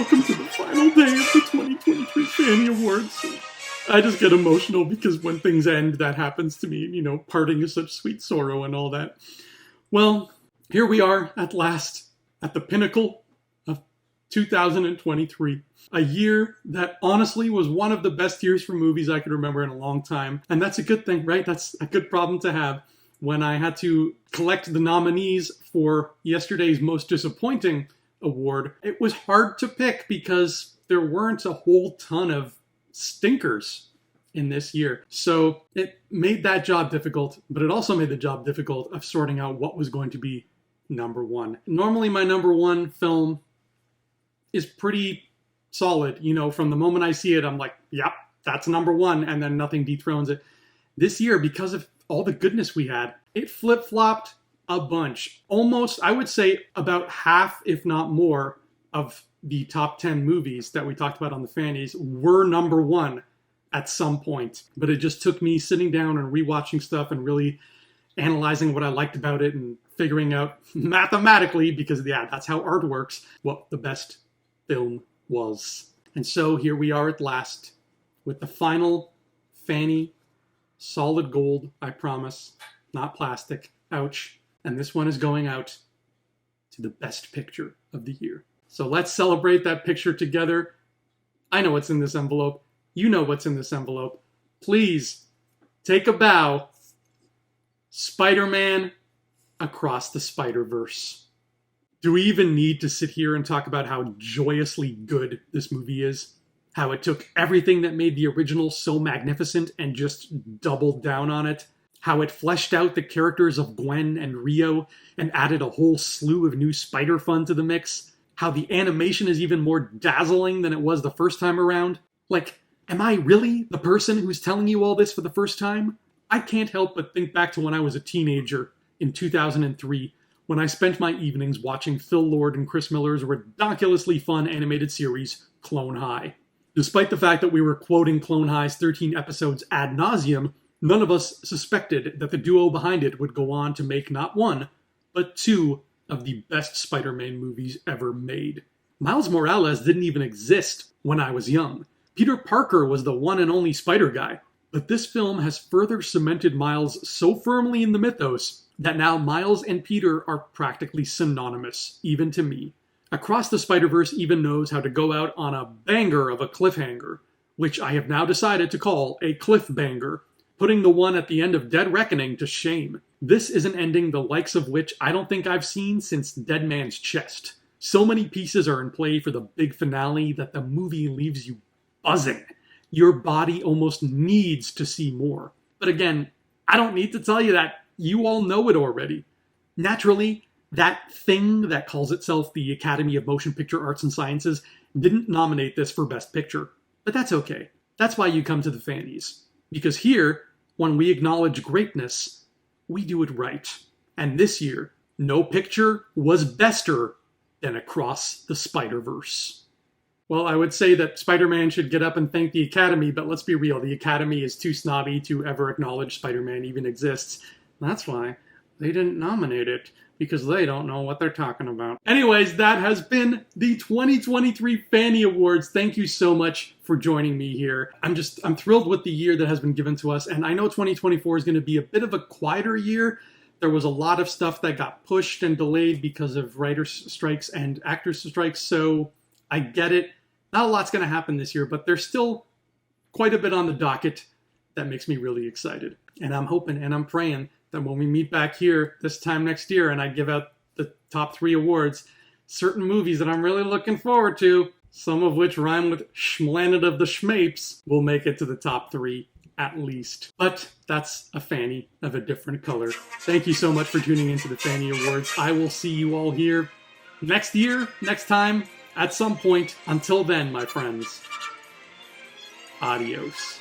welcome to the final day of the 2023 Fannie Awards. I just get emotional because when things end, that happens to me. You know, parting is such sweet sorrow and all that. Well, here we are at last at the pinnacle of 2023. A year that honestly was one of the best years for movies I could remember in a long time. And that's a good thing, right? That's a good problem to have. When I had to collect the nominees for yesterday's most disappointing award, it was hard to pick because there weren't a whole ton of stinkers in this year. So it made that job difficult, but it also made the job difficult of sorting out what was going to be number one. Normally my number one film is pretty solid. You know, from the moment I see it, I'm like, yep, that's number one, and then nothing dethrones it. This year, because of all the goodness we had, it flip-flopped a bunch. Almost, I would say about half, if not more, of the top 10 movies that we talked about on the Fannies were number one at some point. But it just took me sitting down and rewatching stuff and really analyzing what I liked about it and figuring out mathematically, because yeah, that's how art works, what the best film was. And so here we are at last with the final Fannie, solid gold, I promise, not plastic, ouch. And this one is going out to the best picture of the year. So let's celebrate that picture together. I know what's in this envelope. You know what's in this envelope. Please take a bow. Spider-Man Across the Spider-Verse. Do we even need to sit here and talk about how joyously good this movie is? How it took everything that made the original so magnificent and just doubled down on it? How it fleshed out the characters of Gwen and Rio and added a whole slew of new spider fun to the mix? How the animation is even more dazzling than it was the first time around? Like, am I really the person who's telling you all this for the first time? I can't help but think back to when I was a teenager in 2003, when I spent my evenings watching Phil Lord and Chris Miller's ridiculously fun animated series, Clone High. Despite the fact that we were quoting Clone High's 13 episodes ad nauseum, none of us suspected that the duo behind it would go on to make not one, but two of the best Spider-Man movies ever made. Miles Morales didn't even exist when I was young. Peter Parker was the one and only Spider Guy. But this film has further cemented Miles so firmly in the mythos that now Miles and Peter are practically synonymous, even to me. Across the Spider-Verse even knows how to go out on a banger of a cliffhanger, which I have now decided to call a cliffbanger, putting the one at the end of Dead Reckoning to shame. This is an ending the likes of which I don't think I've seen since Dead Man's Chest. So many pieces are in play for the big finale that the movie leaves you buzzing. Your body almost needs to see more. But again, I don't need to tell you that. You all know it already. Naturally, that thing that calls itself the Academy of Motion Picture Arts and Sciences didn't nominate this for Best Picture. But that's okay. That's why you come to the Fannies. Because here, when we acknowledge greatness, we do it right. And this year, no picture was bester than Across the Spider-Verse. Well, I would say that Spider-Man should get up and thank the Academy, but let's be real, the Academy is too snobby to ever acknowledge Spider-Man even exists. That's why they didn't nominate it, because they don't know what they're talking about. Anyways, that has been the 2023 Fannie Awards. Thank you so much for joining me here. I'm thrilled with the year that has been given to us, and I know 2024 is going to be a bit of a quieter year. There was a lot of stuff that got pushed and delayed because of writers' strikes and actors' strikes, so I get it. Not a lot's going to happen this year, but there's still quite a bit on the docket that makes me really excited. And I'm hoping and I'm praying that when we meet back here this time next year and I give out the top 3 awards, certain movies that I'm really looking forward to, some of which rhyme with Schmlanet of the Schmapes, will make it to the top 3 at least. But that's a Fannie of a different color. Thank you so much for tuning into the Fannie Awards. I will see you all here next year, next time, at some point. Until then, my friends, adios.